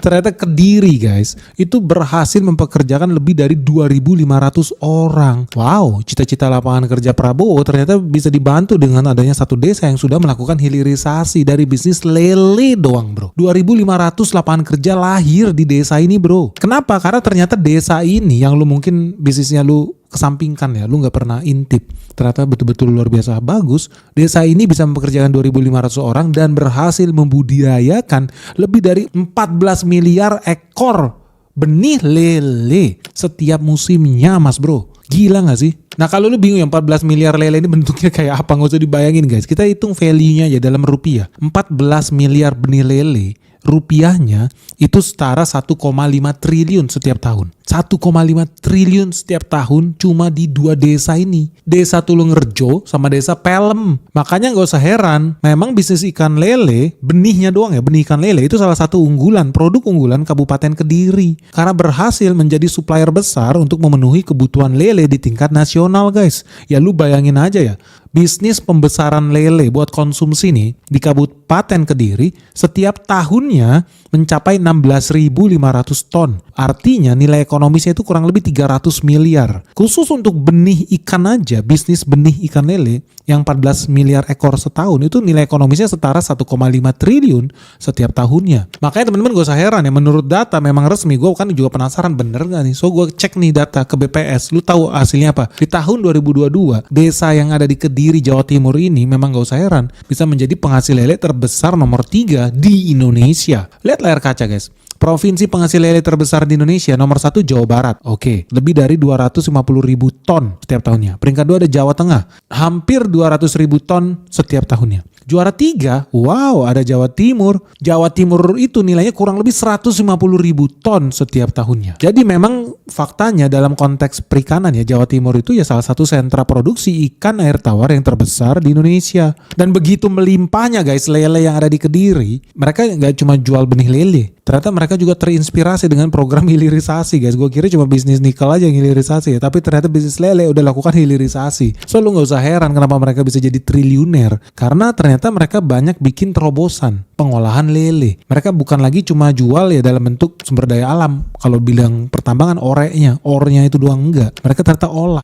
Ternyata Kediri guys, itu berhasil mempekerjakan lebih dari 2.500 orang. Wow, cita-cita lapangan kerja Prabowo ternyata bisa dibantu dengan adanya satu desa yang sudah melakukan hilirisasi dari bisnis lele doang bro. 2.500 lapangan kerja lahir di desa ini bro. Kenapa? Karena ternyata desa ini yang lu mungkin bisnisnya lu kesampingkan ya, lu nggak pernah intip. Ternyata betul-betul luar biasa bagus. Desa ini bisa mempekerjakan 2.500 orang dan berhasil membudidayakan lebih dari 14 miliar ekor benih lele setiap musimnya mas bro. Gila gak sih? Nah kalau lu bingung ya 14 miliar lele ini bentuknya kayak apa, nggak usah dibayangin guys. Kita hitung value-nya aja dalam rupiah. 14 miliar benih lele rupiahnya itu setara 1,5 triliun setiap tahun. 1,5 triliun setiap tahun cuma di dua desa ini. Desa Tulungerjo sama desa Pelem. Makanya gak usah heran, memang bisnis ikan lele, benihnya doang ya, benih ikan lele itu salah satu unggulan, produk unggulan Kabupaten Kediri. Karena berhasil menjadi supplier besar untuk memenuhi kebutuhan lele di tingkat nasional guys. Ya lu bayangin aja ya, bisnis pembesaran lele buat konsumsi nih di Kabupaten Kediri setiap tahunnya mencapai 16.500 ton. Artinya nilai ekonomisnya itu kurang lebih 300 miliar. Khusus untuk benih ikan aja, bisnis benih ikan lele yang 14 miliar ekor setahun itu nilai ekonomisnya setara 1,5 triliun setiap tahunnya. Makanya teman-teman gak usah heran ya, menurut data memang resmi, gue kan juga penasaran bener gak nih. So gue cek nih data ke BPS, lu tahu hasilnya apa? Di tahun 2022, desa yang ada di Kediri, Jawa Timur ini memang gak usah heran bisa menjadi penghasil lele terbesar nomor 3 di Indonesia. Lihat layar kaca guys. Provinsi penghasil lele terbesar di Indonesia nomor 1 Jawa Barat. Oke, lebih dari 250.000 ton setiap tahunnya. Peringkat 2 ada Jawa Tengah, hampir 200.000 ton setiap tahunnya. Juara 3, wow, ada Jawa Timur. Jawa Timur itu nilainya kurang lebih 150.000 ton setiap tahunnya. Jadi memang faktanya dalam konteks perikanan ya, Jawa Timur itu ya salah satu sentra produksi ikan air tawar yang terbesar di Indonesia. Dan begitu melimpahnya guys lele yang ada di Kediri, mereka nggak cuma jual benih lele. Ternyata mereka juga terinspirasi dengan program hilirisasi guys. Gue kira cuma bisnis nikel aja yang hilirisasi ya, tapi ternyata bisnis lele udah lakukan hilirisasi. So lu gak usah heran kenapa mereka bisa jadi triliuner. Karena ternyata mereka banyak bikin terobosan pengolahan lele. Mereka bukan lagi cuma jual ya dalam bentuk sumber daya alam. Kalau bilang pertambangan orenya itu doang enggak. Mereka ternyata olah.